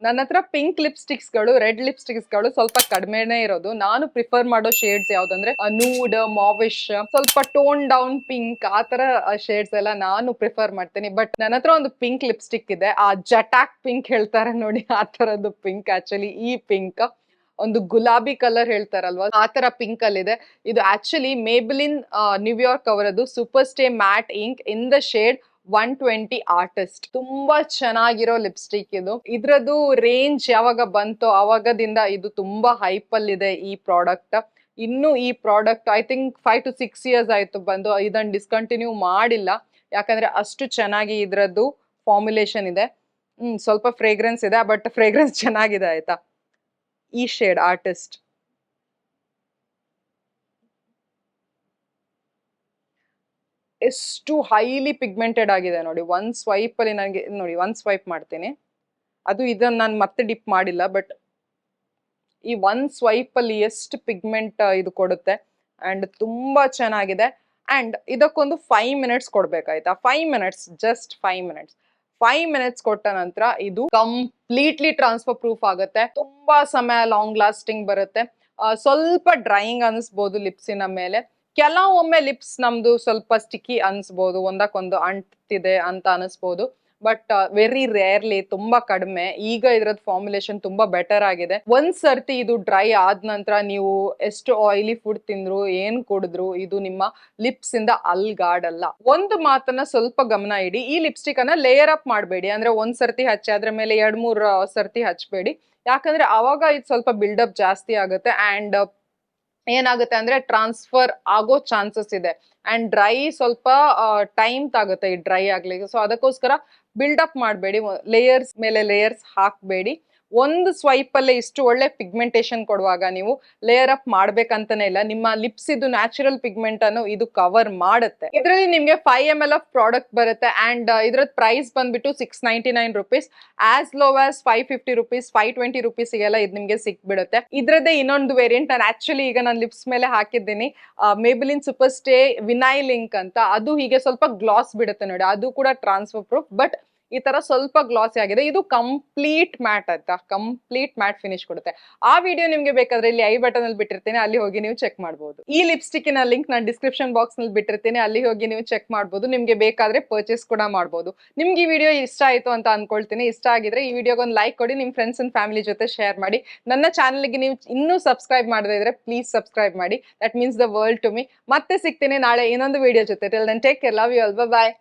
ನನ್ನ ಹತ್ರ pink ಲಿಪ್ಸ್ಟಿಕ್ಸ್ಗಳು, red ಲಿಪ್ಸ್ಟಿಕ್ಸ್ಗಳು ಸ್ವಲ್ಪ ಕಡಿಮೆನೇ ಇರೋದು. ನಾನು ಪ್ರಿಫರ್ ಮಾಡೋ ಶೇಡ್ಸ್ ಯಾವ್ದಂದ್ರೆ ನೂಡ್, ಮಾವಿಶ್, ಸ್ವಲ್ಪ ಟೋನ್ ಡೌನ್ ಪಿಂಕ್, ಆ ತರ ಶೇಡ್ಸ್ ಎಲ್ಲ ನಾನು ಪ್ರಿಫರ್ ಮಾಡ್ತೀನಿ. ಬಟ್ ನನ್ನ ಹತ್ರ ಒಂದು ಪಿಂಕ್ ಲಿಪ್ಸ್ಟಿಕ್ ಇದೆ, ಆ ಜಟಾಕ್ ಪಿಂಕ್ ಹೇಳ್ತಾರೆ ನೋಡಿ, ಆ ತರದ್ದು ಪಿಂಕ್. ಆಕ್ಚುಲಿ ಈ ಪಿಂಕ್ ಒಂದು ಗುಲಾಬಿ ಕಲರ್ ಹೇಳ್ತಾರಲ್ವಾ, ಆ ತರ ಪಿಂಕ್ ಅಲ್ಲಿ ಇದೆ. ಇದು ಆಕ್ಚುಲಿ ಮೇಬೆಲಿನ್ ನ್ಯೂಯಾರ್ಕ್ ಅವರದ್ದು super stay matte ink in the shade 120 artist. ತುಂಬಾ ಚೆನ್ನಾಗಿರೋ ಲಿಪ್ಸ್ಟಿಕ್ ಇದು. ಇದ್ರದ್ದು ರೇಂಜ್ ಯಾವಾಗ ಬಂತೋ ಅವಾಗದಿಂದ ಇದು ತುಂಬಾ ಹೈಪ್ ಅಲ್ಲಿ ಇದೆ ಈ ಪ್ರಾಡಕ್ಟ್. ಇನ್ನು ಈ product I think 5 to 6 years ಆಯ್ತು ಬಂದು, ಇದನ್ನ ಡಿಸ್ಕಂಟಿನ್ಯೂ ಮಾಡಿಲ್ಲ. ಯಾಕಂದ್ರೆ ಅಷ್ಟು ಚೆನ್ನಾಗಿ ಇದ್ರದ್ದು ಫಾರ್ಮುಲೇಷನ್ ಇದೆ. ಸ್ವಲ್ಪ ಫ್ರೇಗ್ರೆನ್ಸ್ ಇದೆ, ಬಟ್ ಫ್ರೇಗ್ರೆನ್ಸ್ ಚೆನ್ನಾಗಿದೆ ಆಯ್ತಾ. ಈ ಶೇಡ್ ಆರ್ಟಿಸ್ಟ್ ಎಷ್ಟು ಹೈಲಿ ಪಿಗ್ಮೆಂಟೆಡ್ ಆಗಿದೆ ನೋಡಿ. ಒಂದ್ ಸ್ವೈಪ್ ಅಲ್ಲಿ ನನಗೆ ನೋಡಿ, ಒಂದ್ ಸ್ವೈಪ್ ಮಾಡ್ತೀನಿ, ಅದು ಇದನ್ನ ನಾನು ಮತ್ತೆ ಡಿಪ್ ಮಾಡಿಲ್ಲ, ಬಟ್ ಈ ಒಂದ್ ಸ್ವೈಪ್ ಅಲ್ಲಿ ಎಷ್ಟು ಪಿಗ್ಮೆಂಟ್ ಇದು ಕೊಡುತ್ತೆ. ಅಂಡ್ ತುಂಬಾ ಚೆನ್ನಾಗಿದೆ. ಅಂಡ್ ಇದಕ್ಕೊಂದು 5 minutes ಕೊಡ್ಬೇಕಾಯ್ತಾ. 5 minutes, just 5 minutes. 5 minutes ಕೊಟ್ಟ ನಂತರ ಇದು ಕಂಪ್ಲೀಟ್ಲಿ ಟ್ರಾನ್ಸ್ಫರ್ ಪ್ರೂಫ್ ಆಗುತ್ತೆ. ತುಂಬಾ ಸಮಯ ಲಾಂಗ್ ಲಾಸ್ಟಿಂಗ್ ಬರುತ್ತೆ. ಸ್ವಲ್ಪ ಡ್ರೈಯಿಂಗ್ ಅನಿಸ್ಬೋದು ಲಿಪ್ಸಿನ ಮೇಲೆ. ಕೆಲವೊಮ್ಮೆ ಲಿಪ್ಸ್ ನಮ್ದು ಸ್ವಲ್ಪ ಸ್ಟಿಕ್ಕಿ ಅನ್ಸ್ಬೋದು, ಒಂದಕ್ಕೊಂದು ಅಂಟ್ತಿದೆ ಅಂತ ಅನಿಸ್ಬೋದು. ಬಟ್ ವೆರಿ ರೇರ್ಲಿ, ತುಂಬಾ ಕಡಿಮೆ. ಈಗ ಇದ್ರದ್ ಫಾರ್ಮುಲೇಷನ್ ತುಂಬಾ ಬೆಟರ್ ಆಗಿದೆ. ಒಂದ್ ಸರ್ತಿ ಇದು ಡ್ರೈ ಆದ ನಂತರ ನೀವು ಎಷ್ಟು ಆಯಿಲಿ ಫುಡ್ ತಿಂದ್ರು, ಏನ್ ಕುಡಿದ್ರು, ಇದು ನಿಮ್ಮ ಲಿಪ್ಸ್ ಇಂದ ಅಲ್ಗಾಡಲ್ಲ. ಒಂದು ಮಾತನ್ನ ಸ್ವಲ್ಪ ಗಮನ ಇಡಿ, ಈ ಲಿಪ್ಸ್ಟಿಕ್ ಅನ್ನ ಲೇಯರ್ ಅಪ್ ಮಾಡಬೇಡಿ. ಅಂದ್ರೆ ಒಂದ್ ಸರ್ತಿ ಹಚ್ಚಿ ಅದ್ರ ಮೇಲೆ 2-3 ಸರ್ತಿ ಹಚ್ಬೇಡಿ. ಯಾಕಂದ್ರೆ ಅವಾಗ ಇದು ಸ್ವಲ್ಪ ಬಿಲ್ಡಪ್ ಜಾಸ್ತಿ ಆಗುತ್ತೆ. ಅಂಡ್ ಏನಾಗುತ್ತೆ ಅಂದ್ರೆ ಟ್ರಾನ್ಸ್ಫರ್ ಆಗೋ ಚಾನ್ಸಸ್ ಇದೆ. ಅಂಡ್ ಡ್ರೈ ಸ್ವಲ್ಪ ಟೈಮ್ ತಾಗುತ್ತೆ ಈ ಡ್ರೈ ಆಗ್ಲಿಕ್ಕೆ. ಸೊ ಅದಕ್ಕೋಸ್ಕರ ಬಿಲ್ಡಪ್ ಮಾಡಬೇಡಿ, ಲೇಯರ್ಸ್ ಮೇಲೆ ಲೇಯರ್ಸ್ ಹಾಕಬೇಡಿ. ಒಂದು ಸ್ವೈಪ್ ಅಲ್ಲೇ ಇಷ್ಟು ಒಳ್ಳೆ ಪಿಗ್ಮೆಂಟೇಶನ್ ಕೊಡುವಾಗ ನೀವು ಲೇಯರ್ ಅಪ್ ಮಾಡ್ಬೇಕಂತಾನೆ ಇಲ್ಲ. ನಿಮ್ಮ ಲಿಪ್ಸ್ ಇದು ನ್ಯಾಚುರಲ್ ಪಿಗ್ಮೆಂಟ್ ಅನ್ನು ಇದು ಕವರ್ ಮಾಡುತ್ತೆ. ಇದರಲ್ಲಿ ನಿಮ್ಗೆ 5 ml ಆಫ್ ಪ್ರಾಡಕ್ಟ್ ಬರುತ್ತೆ. ಅಂಡ್ ಇದ್ರದ್ ಪ್ರೈಸ್ ಬಂದ್ಬಿಟ್ಟು 699 rupees. As low as 550 rupees, 520 rupees ಗೆಲ್ಲ ಇದು ನಿಮ್ಗೆ ಸಿಕ್ಬಿಡುತ್ತೆ. ಇದ್ರದ್ದೇ ಇನ್ನೊಂದು ವೇರಿಯಂಟ್ ನಾನು ಆಕ್ಚುಲಿ ಈಗ ನಾನು ಲಿಪ್ಸ್ ಮೇಲೆ ಹಾಕಿದ್ದೀನಿ, ಮೇಬೆಲಿನ್ ಸೂಪರ್ ಸ್ಟೇ ವಿನೈಲ್ ಇಂಕ್ ಅಂತ. ಅದು ಹೀಗೆ ಸ್ವಲ್ಪ ಗ್ಲಾಸ್ ಬಿಡುತ್ತೆ ನೋಡಿ, ಅದು ಕೂಡ ಟ್ರಾನ್ಸ್ಫರ್ ಪ್ರೂಫ್. ಬಟ್ ಈ ತರ ಸ್ವಲ್ಪ ಗ್ಲಾಸಿ ಆಗಿದೆ. ಇದು ಕಂಪ್ಲೀಟ್ ಮ್ಯಾಟ್ ಆಯ್ತಾ, ಕಂಪ್ಲೀಟ್ ಮ್ಯಾಟ್ ಫಿನಿಶ್ ಕೊಡುತ್ತೆ. ಆ ವಿಡಿಯೋ ನಿಮ್ಗೆ ಬೇಕಾದ್ರೆ ಇಲ್ಲಿ ಐ ಬಟನ್ ಅಲ್ಲಿ ಬಿಟ್ಟಿರ್ತೀನಿ, ಅಲ್ಲಿ ಹೋಗಿ ನೀವು ಚೆಕ್ ಮಾಡಬಹುದು. ಈ ಲಿಪ್ಸ್ಟಿಕ್ನ ಲಿಂಕ್ ನಾನು ಡಿಸ್ಕ್ರಿಪ್ಷನ್ ಬಾಕ್ಸ್ ನಲ್ಲಿ ಬಿಟ್ಟಿರ್ತೀನಿ, ಅಲ್ಲಿ ಹೋಗಿ ನೀವು ಚೆಕ್ ಮಾಡಬಹುದು. ನಿಮ್ಗೆ ಬೇಕಾದ್ರೆ ಪರ್ಚೇಸ್ ಕೂಡ ಮಾಡಬಹುದು. ನಿಮ್ಗೆ ಈ ವಿಡಿಯೋ ಇಷ್ಟ ಆಯ್ತು ಅಂತ ಅನ್ಕೊಳ್ತೀನಿ. ಇಷ್ಟ ಆಗಿದ್ರೆ ಈ ವಿಡಿಯೋಗೆ ಒಂದು ಲೈಕ್ ಕೊಡಿ, ನಿಮ್ ಫ್ರೆಂಡ್ಸ್ ಅಂಡ್ ಫ್ಯಾಮಿಲಿ ಜೊತೆ ಶೇರ್ ಮಾಡಿ. ನನ್ನ ಚಾನಲ್ಗೆ ನೀವು ಇನ್ನೂ ಸಬ್ಸ್ಕ್ರೈಬ್ ಮಾಡದೇ ಇದ್ರೆ ಪ್ಲೀಸ್ ಸಬ್ಸ್ಕ್ರೈಬ್ ಮಾಡಿ. That means the world to me. ಮತ್ತೆ ಸಿಗ್ತೀನಿ ನಾಳೆ ಇನ್ನೊಂದು ವಿಡಿಯೋ ಜೊತೆ. Till then take care, love you all, bye bye.